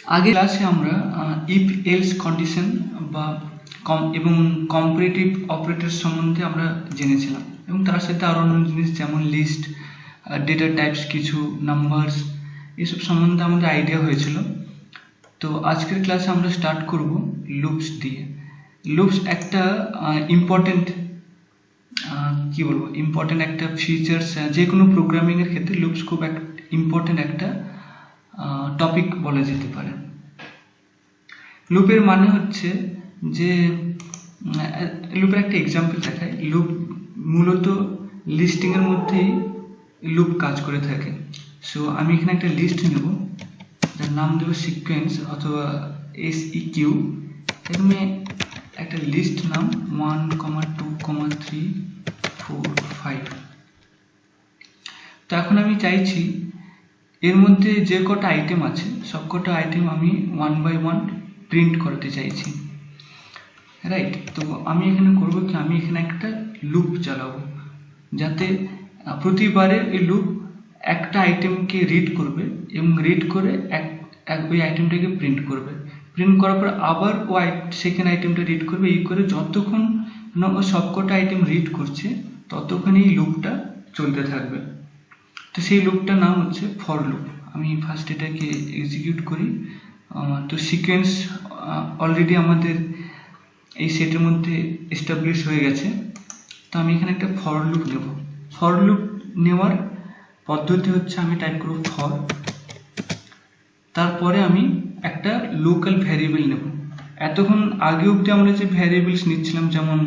আগের ক্লাসে আমরা ইফ এলস কন্ডিশন বা এবং কম্পারেটিভ অপারেটর সম্বন্ধে আমরা জেনেছিলাম, এবং তার সাথে আরও অন্য জিনিস যেমন লিস্ট, ডেটা টাইপস, কিছু নাম্বারস, এসব সম্বন্ধে আমাদের আইডিয়া হয়েছিল। তো আজকের ক্লাসে আমরা স্টার্ট করব লুপস দিয়ে। লুপস একটা ইম্পর্টেন্ট একটা ফিচার্স, যে কোনো প্রোগ্রামিংয়ের ক্ষেত্রে লুপস খুব ইম্পর্টেন্ট একটা টপিক বলা যেতে পারে। লুপের মানে হচ্ছে যে লুপের একটা এক্সাম্পল দেখায়। লুপ মূলত লিস্টিংয়ের মধ্যেই লুপ কাজ করে থাকে। সো আমি এখানে একটা লিস্ট নেব, যার নাম দেবো সিকোয়েন্স অথবা SEQ। এখানে একটা লিস্ট নাম 1, 2, 3, 4, 5। তো এখন আমি চাইছি এর মধ্যে যে কটা আইটেম আছে সব কটা আইটেম আমি 1 by 1 প্রিন্ট করতে চাইছি, রাইট? তো আমি এখানে করব কি, আমি এখানে একটা লুপ চালাবো, যাতে প্রতিবারে এই লুপ একটা আইটেমকে রিড করবে এবং রিড করে ওই আইটেমটাকে প্রিন্ট করবে। প্রিন্ট করার পর আবার ও সেকেন্ড আইটেমটা রিড করবে। এই করে যতক্ষণ না ও সবকটা আইটেম রিড করছে ততক্ষণ এই লুপটা চলতে থাকবে। তো সেই লুপটার নাম হচ্ছে ফর লুপ। আমি ফার্স্ট এটাকে এক্সিকিউট করি। তো সিকোয়েন্স অলরেডি আমাদের এই সেটের মধ্যে এস্টাবলিশ হয়ে গেছে। তো আমি এখানে একটা ফর লুপ নেব। ফর লুপ নেওয়ার পদ্ধতি হচ্ছে, আমি টাইপ করব ফর, তারপরে আমি একটা লোকাল ভ্যারিয়েবল নেব। এতক্ষণ আগে অবধি আমরা যে ভ্যারিয়েবলস নিচ্ছিলাম, যেমন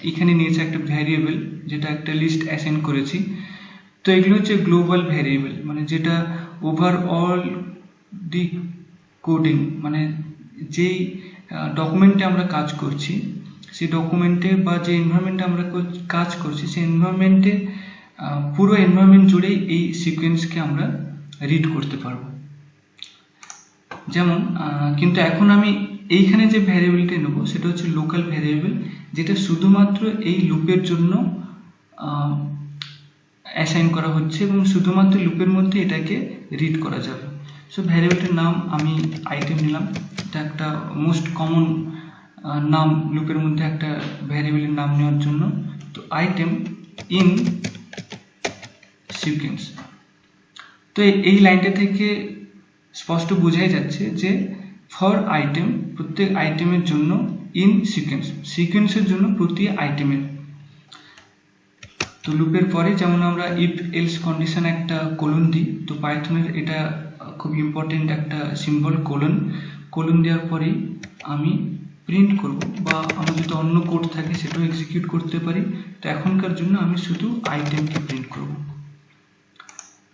এখানে নিয়েছে একটা ভ্যারিয়েবল যেটা একটা লিস্ট অ্যাসাইন করেছি। তো এগুলো হচ্ছে গ্লোবাল ভ্যারিয়েবল, মানে যেটা ওভারঅল দি কোডিং, মানে যেই ডকুমেন্টে আমরা কাজ করছি সেই ডকুমেন্টে বা যে এনভায়রনমেন্টে আমরা কাজ করছি সেই এনভায়রনমেন্টে পুরো এনভায়রনমেন্ট জুড়েই এই সিকোয়েন্সকে আমরা রিড করতে পারবো। যেমন কিন্তু এখন আমি এইখানে যে ভ্যারিয়েবলটা নেব সেটা হচ্ছে লোকাল ভ্যারিয়েবল, যেটা শুধুমাত্র এই লুপের জন্য অ্যাসাইন করা হচ্ছে এবং শুধুমাত্র লুপের মধ্যে এটাকে রিড করা যাবে। সো ভ্যারিয়েবলটার নাম আমি আইটেম নিলাম। এটা একটা মোস্ট কমন নাম লুপের মধ্যে একটা ভ্যারিয়েবলের নাম নেওয়ার জন্য। তো আইটেম ইন সিকোয়েন্স। তো এই লাইনটা থেকে স্পষ্ট বোঝাই যাচ্ছে যে ফর আইটেম, প্রত্যেক আইটেমের জন্য, ইন সিকোয়েন্স, সিকোয়েন্সের জন্য প্রতি আইটেমের। তো লুপের পরে যেমন আমরা ইফ এলস কন্ডিশন একটা কোলন দিই, তো পাইথনের এটা খুব ইম্পর্টেন্ট একটা সিম্বল কোলন দেওয়ার পরেই আমি প্রিন্ট করব, বা আমার যদি অন্য কোড থাকে সেটাও এক্সিকিউট করতে পারি। তো এখনকার জন্য আমি শুধু আইটেমকে প্রিন্ট করব।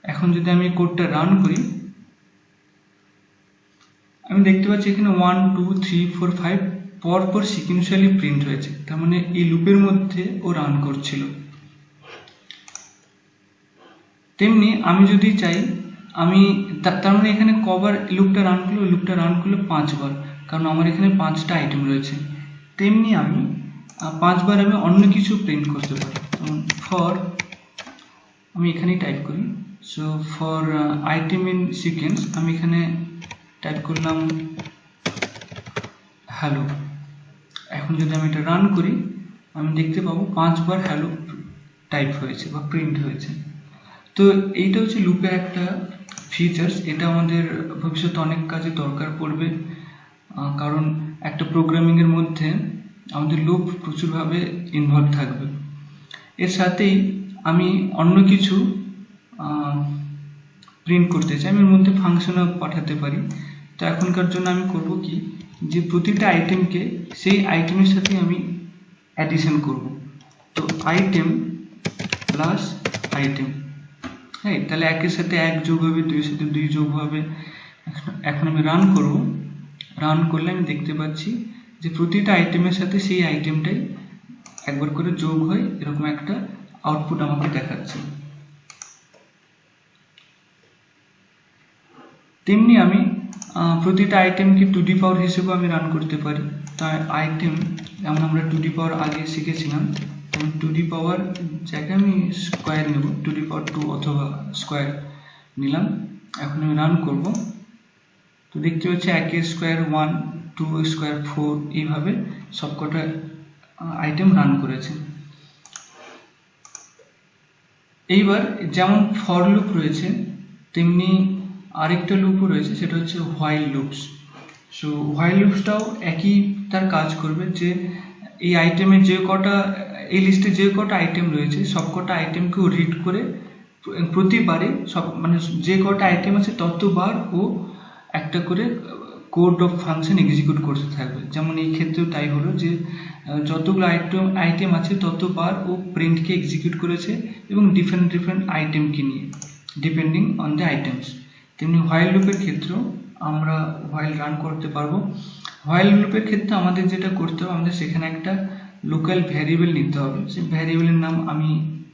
এখন যদি আমি কোডটা রান করি, আমি দেখতে পাচ্ছি এখানে 1, 2, 3, 4, 5 পরপর সিকুয়েন্সিয়ালি প্রিন্ট হয়েছে। তার মানে এই লুপের মধ্যে ও রান করছিল। তেমনি আমি যদি চাই, আমি তার মানে এখানে কবার লুপটা রান করলো 5 বার, কারণ আমার এখানে 5টা আইটেম রয়েছে। তেমনি আমি 5 বার আমি অন্য কিছু প্রিন্ট করতে পারি। যেমন ফর, আমি এখানেই টাইপ করি, so for item in sequence আমি এখানে টাইপ করলাম হ্যালো। এখন যদি আমি এটা রান করি, আমি দেখতে পাবো 5 বার হ্যালো টাইপ হয়েছে বা প্রিন্ট হয়েছে। তো এইটা হচ্ছে লুপের একটা ফিচার্স। এটা আমাদের ভবিষ্যতে অনেক কাজে দরকার পড়বে, কারণ একটা প্রোগ্রামিংয়ের মধ্যে আমাদের লুপ প্রচুরভাবে ইনভলভ থাকবে। এর সাথেই আমি অন্য কিছু প্রিন্ট করতে চাই, আমি এর মধ্যে ফাংশনও পাঠাতে পারি। তো এখনকার জন্য আমি করব কি, যে প্রতিটা আইটেমকে সেই আইটেমের সাথে আমি অ্যাডিশন করব। তো আইটেম প্লাস আইটেম, হ্যাঁ, তাহলে একের সাথে 1 যোগ হবে, 2 এর সাথে 2 যোগ হবে। এখন আমি রান করব। রান করলে আমি দেখতে পাচ্ছি যে প্রতিটা আইটেমের সাথে সেই আইটেমটাই একবার করে যোগ হয়, এরকম একটা আউটপুট আমাকে দেখাচ্ছে। তেমনি আমি প্রতিটা আইটেমকে টু দি পাওয়ার হিসেবে আমি রান করতে পারি। তাই আইটেম, যেমন আমরা টু দি পাওয়ার আগে শিখেছিলাম, তেমন টু দি পাওয়ার জায়গায় আমি স্কোয়ার নেব, টু দি পাওয়ার 2 অথবা স্কোয়ার নিলাম। এখন আমি রান করব। তো দেখতে পাচ্ছি 1 স্কোয়ার 1, 2 স্কোয়ার 4, এইভাবে সবকটা আইটেম রান করেছে। এইবার যেমন ফর লুপ রয়েছে তেমনি আরেকটা লুপও রয়েছে, সেটা হচ্ছে হোয়াইল লুপস। সো হোয়াইল লুপসটাও একই তার কাজ করবে, যে এই আইটেমে যে কটা, এই লিস্টে যে কটা আইটেম রয়েছে সব কটা আইটেমকেও রিড করে প্রতিবারে সব মানে যে কটা আইটেম আছে ততবার ও একটা করে কোড অফ ফাংশন এক্সিকিউট করতে থাকবে। যেমন এই ক্ষেত্রেও তাই হলো যে যতগুলো আইটেম আছে ততবার ও প্রিন্টকে এক্সিকিউট করেছে এবং ডিফারেন্ট আইটেমকে নিয়ে, ডিপেন্ডিং অন দ্য আইটেমস। তেমনি হোয়াইল লুপের ক্ষেত্রেও আমরা হোয়াইল রান করতে পারবো। হোয়াইল লুপের ক্ষেত্রে আমাদের যেটা করতে হবে, আমাদের সেখানে একটা লোকাল ভ্যারিয়েবল নিতে হবে। সেই ভ্যারিয়েবলের নাম আমি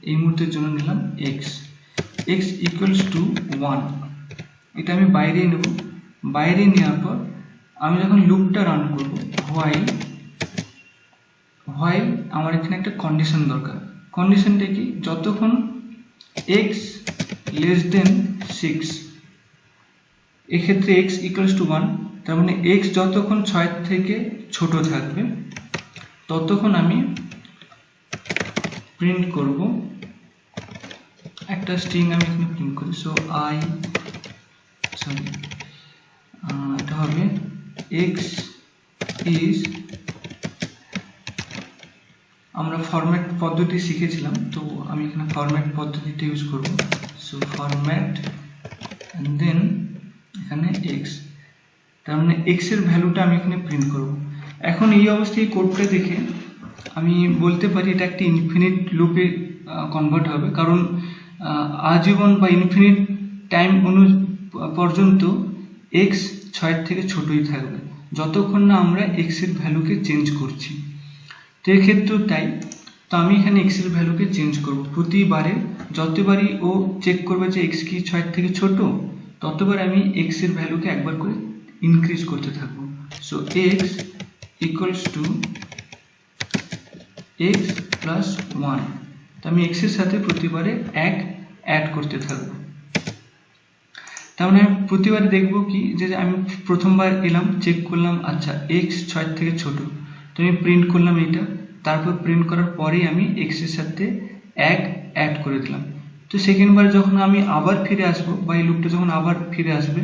এই মুহূর্তের জন্য নিলাম এক্স ইকুয়ালস টু 1। এটা আমি বাইরে নেব। বাইরে নেওয়ার পর আমি যখন লুপটা রান করব, হোয়াইল আমার এখানে একটা কন্ডিশন দরকার। কন্ডিশনটা কি, যতক্ষণ x লেস দেন 6, এক্ষেত্রে x ইকুয়ালস টু 1, তার মানে x যতক্ষণ 6 থেকে ছোট থাকবে ততক্ষণ আমি প্রিন্ট করব একটা স্ট্রিং। আমি এখানে প্রিন্ট করি, সো এটা হবে x ইজ, আমরা ফরম্যাট পদ্ধতি শিখেছিলাম, তো আমি এখানে ফরম্যাট পদ্ধতিটা ইউজ করব। সো ফরম্যাট এন্ড দেন এখানে x, তার মানে x এর ভ্যালুটা আমি এখানে প্রিন্ট করব। এখন এই অবস্থায় কোডটা দেখে আমি বলতে পারি এটা একটা ইনফিনিট লুপে কনভার্ট হবে, কারণ আজীবন বা ইনফিনিট টাইম পর্যন্ত x 6 থেকে ছোটই থাকবে যতক্ষণ না আমরা x এর ভ্যালুকে চেঞ্জ করছি। তো এক্ষেত্রেও তাই, তো আমি এখানে x এর ভ্যালুকে চেঞ্জ করব প্রতিবারে। যতবারই ও চেক করবে যে x কি 6 থেকে ছোট, ততবার আমি x এর ভ্যালুকে একবার করে ইনক্রিজ করতে থাকবো। So x equals to x plus 1, তো আমি x এর সাথে প্রতিবারে 1 অ্যাড করতে থাকবো। তার মানে আমি প্রতিবারে দেখবো কি, যে আমি প্রথমবার এলাম, চেক করলাম, আচ্ছা x 6 থেকে ছোট, তো আমি প্রিন্ট করলাম এইটা। তারপর প্রিন্ট করার পরেই আমি x এর সাথে 1 অ্যাড করে দিলাম। তো সেকেন্ডবার যখন আমি আবার ফিরে আসবো, বা এই লুপটা যখন আবার ফিরে আসবে,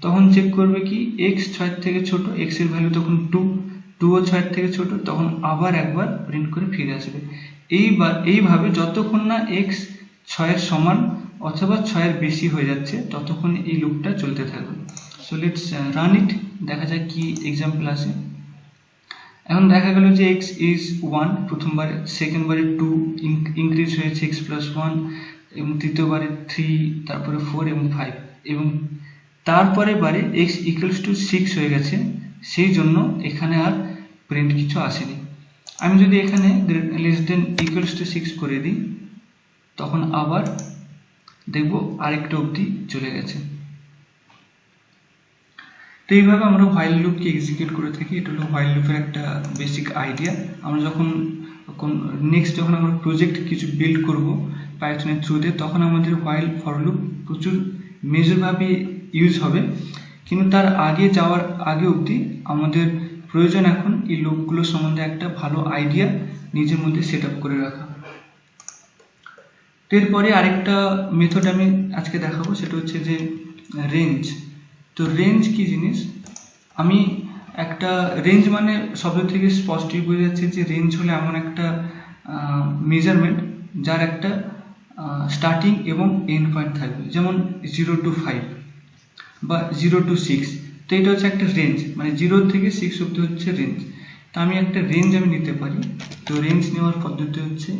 তখন চেক করবে কি x 6 থেকে ছোট, x এর ভ্যালু তখন 2 ও 6 থেকে ছোট, তখন আবার একবার প্রিন্ট করে ফিরে আসবে। এইভাবে যতক্ষণ না x 6 এর সমান অথবা 6 এর বেশি হয়ে যাচ্ছে ততক্ষণ এই লুপটা চলতে থাকবে। সো লেটস রান ইট, দেখা যাক কি এক্সাম্পল আসে। এখন দেখা গেল যে x ইজ 1 প্রথমবারে, সেকেন্ডবারে 2 ইনক্রিজ হয়েছে x প্লাস 1, এবং তৃতীয়বারে 3, তারপরে 4 এবং 5, এবং তারপরে বারে x ইকুয়ালস টু 6 হয়ে গেছে, সেই জন্য এখানে আর প্রিন্ট কিছু আসেনি। আমি যদি এখানে লেস দেন ইকুয়ালস টু 6 করে দিই, তখন আবার দেখবো আরেকটা অবধি চলে গেছে। তো এইভাবে আমরা হোয়াইল লুপকে এক্সিকিউট করে থাকি। এটা হলো হোয়াইল লুপের একটা বেসিক আইডিয়া। আমরা যখন নেক্সট যখন আমরা প্রজেক্ট কিছু বিল্ড করব পাইথনের থ্রুতে, তখন আমাদের হোয়াইল ফর লুপ প্রচুর মেজরভাবে ইউজ হবে, কিন্তু তার আগে যাওয়ার আগে অবধি আমাদের প্রয়োজন এখন এই লুপগুলো সম্বন্ধে একটা ভালো আইডিয়া নিজের মধ্যে সেট আপ করে রাখা। এরপরে আরেকটা মেথড আমি আজকে দেখাবো, সেটা হচ্ছে যে রেঞ্জ। তো রেঞ্জ কি জিনিস, আমি একটা রেঞ্জ মানে শব্দ থেকে স্পষ্টই বোঝা যাচ্ছে যে রেঞ্জ হলো এমন একটা মেজারমেন্ট যার একটা স্টার্টিং এবং এন্ড পয়েন্ট থাকবে, যেমন 0 to 5 বা 0 to 6। তো এটা হচ্ছে একটা রেঞ্জ, মানে 0 থেকে 6 অব্দি হচ্ছে রেঞ্জ। তো আমি একটা রেঞ্জ আমি নিতে পারি। তো রেঞ্জ নেওয়ার পদ্ধতি হচ্ছে,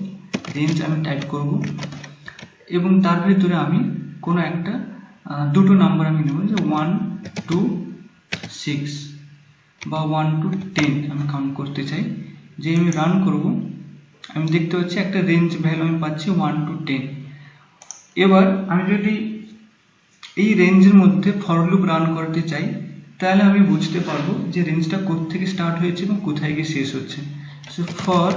রেঞ্জ আমি টাইপ করব এবং তার ভিতরে আমি কোনো একটা দুটো নাম্বার আমি নেব, যে 1 to 6 বা 1 to 10 আমি কাউন্ট করতে চাই। যে আমি রান করব, আমি দেখতে পাচ্ছি একটা রেঞ্জ ভ্যালু আমি পাচ্ছি 1 to 10। এবার আমি যদি এই রেঞ্জের মধ্যে ফর লুপ রান করতে চাই, তাহলে আমি বুঝতে পারবো যে রেঞ্জটা কোথা থেকে স্টার্ট হয়েছে এবং কোথায় গিয়ে শেষ হচ্ছে। So for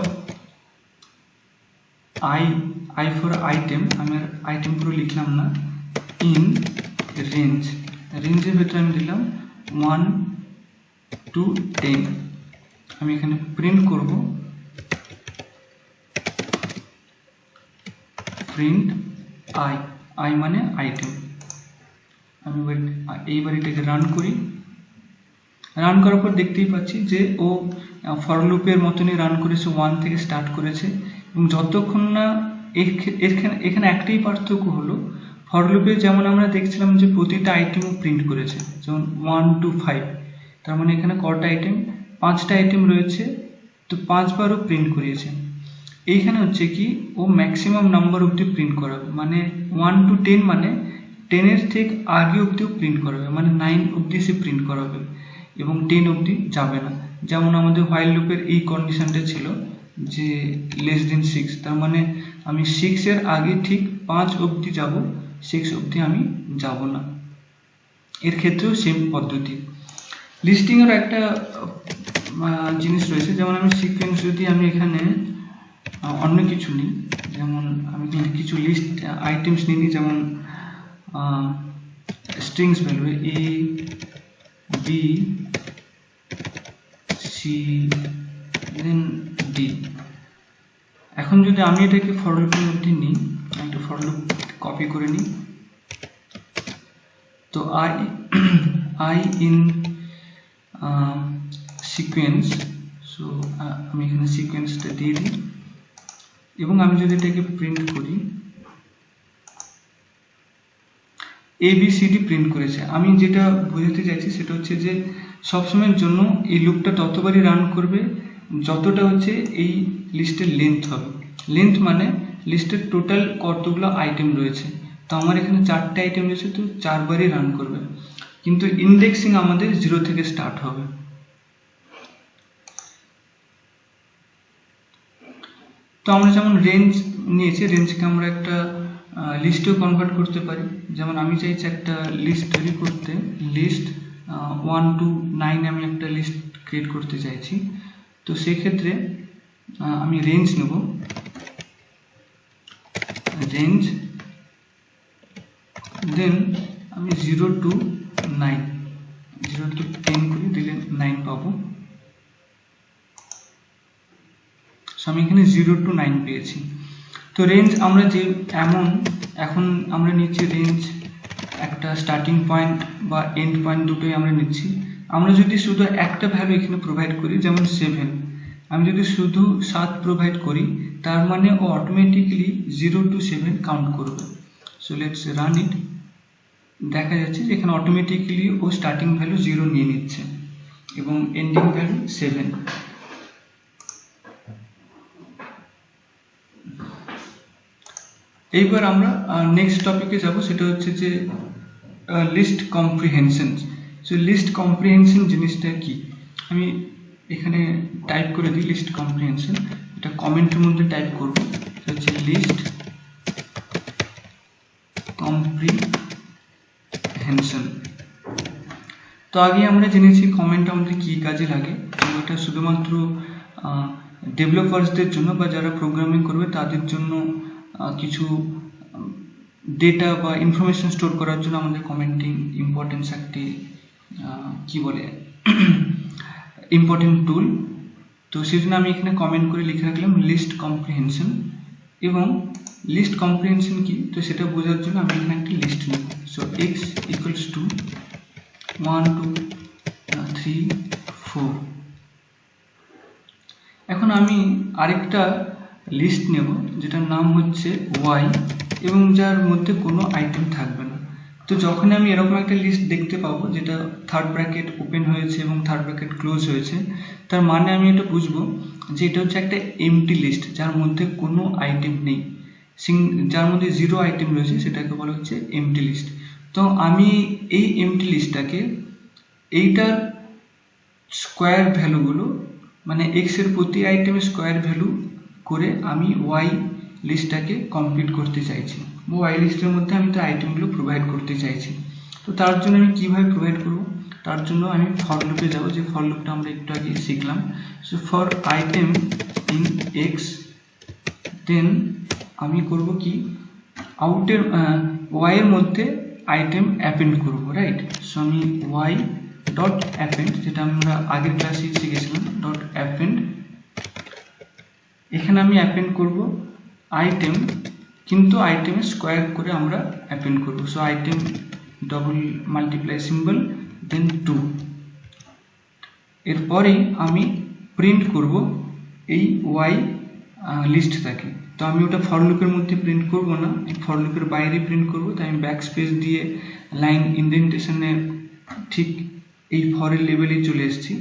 I for item, আমি আর আইটেম পুরো লিখলাম না, ইন রেঞ্জ, রেঞ্জের ভেতরে আমি দিলাম 1 to 10 আমি এখানে প্রিন্ট করব প্রিন্ট আই মানে আইটেম। আমি এইবার এটাকে রান করি। রান করার পর দেখতেই পাচ্ছি যে ও ফর লুপের মতনই রান করেছে, 1 থেকে স্টার্ট করেছে এবং যতক্ষণ না এখানে একটাই পার্থক্য হলো, ফর লুপে যেমন আমরা দেখছিলাম যে প্রতিটা আইটেমও প্রিন্ট করেছে, যেমন 1 to 5, তার মানে এখানে কটা আইটেম, 5টা আইটেম রয়েছে, তো 5 বারও প্রিন্ট করিয়েছে। এইখানে হচ্ছে কি ও ম্যাক্সিমাম নাম্বার অবধি প্রিন্ট করাবে, মানে 1 to 10 মানে 10-এর ঠিক আগে অবধিও প্রিন্ট করাবে, মানে 9 অবধি সে প্রিন্ট করাবে এবং 10 অবধি যাবে না। যেমন আমাদের হোয়াইল লুপের এই কন্ডিশনটা ছিল যে লেস দেন 6, তার মানে আমি 6-এর আগে ঠিক 5 অবধি যাব, 6 অবধি আমি যাব না। এর ক্ষেত্রেও সেম পদ্ধতি। লিস্টিংয়ের একটা জিনিস রয়েছে, যেমন আমি সিকোয়েন্স যদি আমি এখানে অন্য কিছু নিই, যেমন আমি কিছু লিস্ট আইটেমস নিই, যেমন strings value A B C then D. এখন যদি আমি এটাকে ফর লুপের মধ্যে নিই, একটা ফর লুপ কপি করে নিই, তো আই ইন সিকোয়েন্স, সো আমি এখানে সিকোয়েন্সটা দিয়ে দিই এবং আমি যদি এটাকে প্রিন্ট করি, ABCD প্রিন্ট করেছে। আমি যেটা বোঝাতে চাইছি সেটা হচ্ছে যে সবসময়ের জন্য এই লুপটা ততবারই রান করবে যতটা হচ্ছে এই লিস্টের লেন্থ হবে। লেন্থ মানে লিস্টের টোটাল কতগুলো আইটেম রয়েছে, তো আমার এখানে 4টে আইটেম রয়েছে, তো 4 বারই রান করবে, কিন্তু ইন্ডেক্সিং আমাদের 0 থেকে স্টার্ট হবে। তো আমরা যেমন রেঞ্জ নিয়েছি, রেঞ্জকে আমরা একটা লিস্টেও কনভার্ট করতে পারি। যেমন আমি চাইছি একটা লিস্ট তৈরি করতে, লিস্ট 1 to 9 আমি একটা লিস্ট ক্রিয়েট করতে চাইছি, তো সেক্ষেত্রে আমি রেঞ্জ নেব, রেঞ্জ দেন আমি 0 to 9, 0 to 10 করি, দিলে 9 পাবো। আমি এখানে 0 to 9 পেয়েছি। তো রেঞ্জ আমরা যে এখন আমরা নিচ্ছি রেঞ্জ একটা স্টার্টিং পয়েন্ট বা এন্ড পয়েন্ট দুটোই আমরা নিচ্ছি। আমরা যদি শুধু একটা ভ্যালু এখানে প্রোভাইড করি, যেমন 7, আমি যদি শুধু 7 প্রোভাইড করি, তার মানে ও অটোমেটিকলি 0 to 7 কাউন্ট করবে। সো লেটস রান ইট। দেখা যাচ্ছে যে এখানে অটোমেটিকলি ও স্টার্টিং ভ্যালু 0 নিয়ে নিচ্ছে এবং এন্ডিং ভ্যালু 7। এইবার আমরা নেক্সট টপিকে যাব, সেটা হচ্ছে যে list comprehension. So list comprehension জিনিসটা কি, আমি এখানে টাইপ করে দিই লিস্ট কম্প্রিহেনশন, এটা কমেন্টের মধ্যে টাইপ করব, হচ্ছে লিস্ট কম্প্রিহেনশন। তো আগে আমরা জেনেছি কমেন্ট আমাদের কি কাজে লাগে, এটা শুধুমাত্র ডেভেলপার্সদের জন্য বা যারা প্রোগ্রামিং করবে তাদের জন্য কিছু ডেটা বা ইনফরমেশন স্টোর করার জন্য আমাদের কমেন্টিং ইম্পর্টেন্স একটি ইম্পর্টেন্ট টুল। তো সেই জন্য আমি এখানে কমেন্ট করে লিখে রাখলাম লিস্ট কম্প্রিহেনশন। এবং লিস্ট কম্প্রিহেনশন কি, তো সেটা বোঝার জন্য আমি এখানে একটা লিস্ট নেব। So x equals to 1 2 3 4। এখন আমি আরেকটা লিস্ট নেব যেটার নাম হচ্ছে y এবং যার মধ্যে কোনো আইটেম থাকবে না। তো যখন আমি এরকম একটা লিস্ট দেখতে পাবো যেটা থার্ড ব্র্যাকেট ওপেন হয়েছে এবং থার্ড ব্র্যাকেট ক্লোজ হয়েছে, তার মানে আমি এটা বুঝবো যে এটা হচ্ছে একটা এমটি লিস্ট যার মধ্যে কোনো আইটেম নেই, যার মধ্যে 0 আইটেম রয়েছে, সেটাকে বলা হচ্ছে এমটি লিস্ট। তো আমি এই এমটি লিস্টটাকে এইটার স্কোয়ার ভ্যালুগুলো, মানে x এর প্রতি আইটেমের স্কোয়ার ভ্যালু করে আমি y লিস্টটাকে কমপ্লিট করতে চাইছি, y লিস্টের মধ্যে আমি তার আইটেমগুলো প্রোভাইড করতে চাইছি। তো তার জন্য আমি কিভাবে প্রোভাইড করব, তার জন্য আমি ফর লুপে যাব, যে ফর লুপটা আমরা একটু আগে শিখলাম। So for item in x, দেন আমি করব কি আউটের y এর মধ্যে আইটেম অ্যাপেন্ড করব, রাইট। সো আমি y ডট অ্যাপেন্ড, যেটা আমরা আগের ক্লাসে শিখেছিলাম, ডট অ্যাপেন্ড। এখানে আমি অ্যাপেন্ড করব আইটেম, কিন্তু আইটেমের স্কোয়ার করে আমরা অ্যাপেন্ড করব। So item double multiply symbol then 2। এরপরে আমি প্রিন্ট করব এই ওয়াই লিস্টটাকে। তো আমি ওটা ফর লুপের মধ্যে প্রিন্ট করব না, ফর লুপের বাইরে প্রিন্ট করব। তাই আমি ব্যাক স্পেস দিয়ে লাইন ইনডেন্টেশনের ঠিক এই ফরের লেভেলে চলে এসেছি।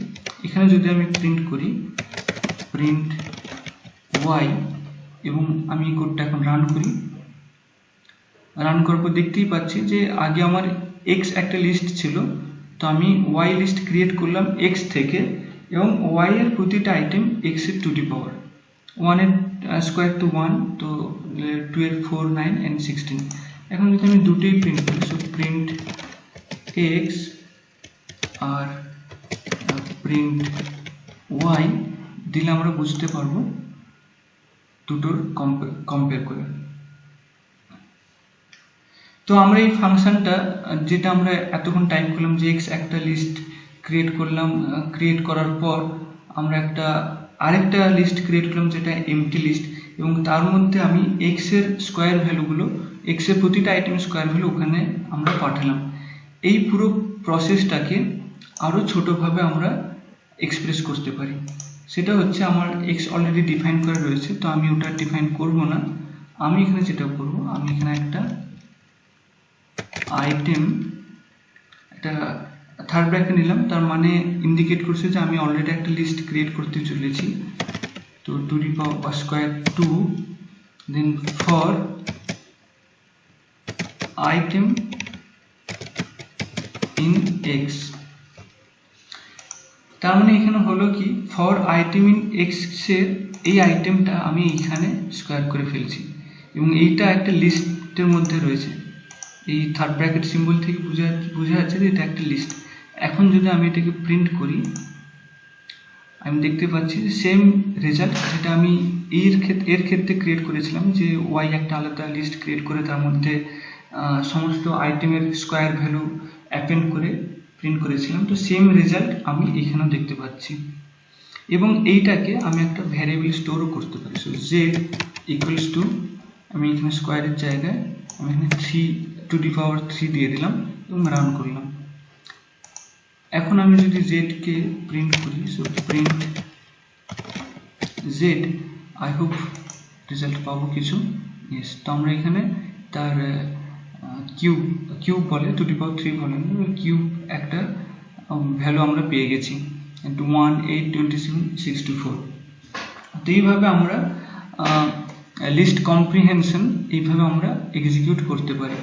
এখানে যদি আমি প্রিন্ট করি প্রিন্ট ওয়াই, এবং আমি কোডটা এখন রান করি, রান করার পর দেখতেই পাচ্ছি যে আগে আমার এক্স একটা লিস্ট ছিল, তো আমি ওয়াই লিস্ট ক্রিয়েট করলাম এক্স থেকে, এবং ওয়াই এর প্রতিটা আইটেম এক্স এর টু দি পাওয়ার 1 এর স্কোয়ার টু 1, তো 2 এর 4, 9 and 16। এখন যদি আমি দুটোই প্রিন্ট করি, সো প্রিন্ট এক্স আর প্রিন্ট ওয়াই দিলে আমরা বুঝতে পারবো দুটোর কম্পেয়ার করে। তো আমরা এই ফাংশনটা, যেটা আমরা এতক্ষণ টাইপ করলাম যে এক্স একটা লিস্ট ক্রিয়েট করলাম, ক্রিয়েট করার পর আমরা আরেকটা লিস্ট ক্রিয়েট করলাম যেটা এমটি লিস্ট, এবং তার মধ্যে আমি এক্স এর স্কোয়ার ভ্যালুগুলো, এক্স এর প্রতিটা আইটেমের স্কোয়ার ভ্যালু ওখানে আমরা পাঠালাম। এই পুরো প্রসেসটাকে আরও ছোটোভাবে আমরা এক্সপ্রেস করতে পারি। সেটা হচ্ছে আমার এক্স অলরেডি ডিফাইন করা রয়েছে, তো আমি ওটা ডিফাইন করব না। আমি এখানে যেটা করব, আমি এখানে একটা আইটেম, একটা থার্ড ব্র্যাকেট নিলাম, তার মানে ইন্ডিকেট করছে যে আমি অলরেডি একটা লিস্ট ক্রিয়েট করতে চলেছি। তো to the power square 2, then for item in X. তার মানে এখানে হলো কি, ফর আইটেম ইন এক্স এর এই আইটেমটা আমি এইখানে স্কোয়ার করে ফেলছি, এবং এইটা একটা লিস্টের মধ্যে রয়েছে। এই থার্ড ব্র্যাকেট সিম্বল থেকে বোঝা যাচ্ছে যে এটা একটা লিস্ট। এখন যদি আমি এটাকে প্রিন্ট করি, আমি দেখতে পাচ্ছি যে সেম রেজাল্ট যেটা আমি এর ক্ষেত্রে ক্রিয়েট করেছিলাম, যে ওয়াই একটা আলাদা লিস্ট ক্রিয়েট করে তার মধ্যে সমস্ত আইটেমের স্কোয়ার ভ্যালু অ্যাপেন্ড করে প্রিন্ট করেছিলাম। তো সেম রেজাল্ট আমি এখানেও দেখতে পাচ্ছি, এবং এইটাকে আমি একটা ভ্যারিয়েবল স্টোরও করতে পারি। সো জেড ইকুয়ালস টু, আমি এখানে স্কোয়ারের জায়গায় আমি এখানে 3 টু দি পাওয়ার 3 দিয়ে দিলাম এবং রান করলাম। এখন আমি যদি জেডকে প্রিন্ট করি, so print Z, I hope result পাবো কিছু। ইয়েস, তো আমরা এখানে তার কিউব বলে, টু দি পাওয়ার 3 বলে, কিউব একটা ভ্যালু আমরা পেয়ে গেছি, 1, 8, 27, 64। তো এইভাবে আমরা লিস্ট কম্প্রিহেনশন এইভাবে আমরা এক্সিকিউট করতে পারি।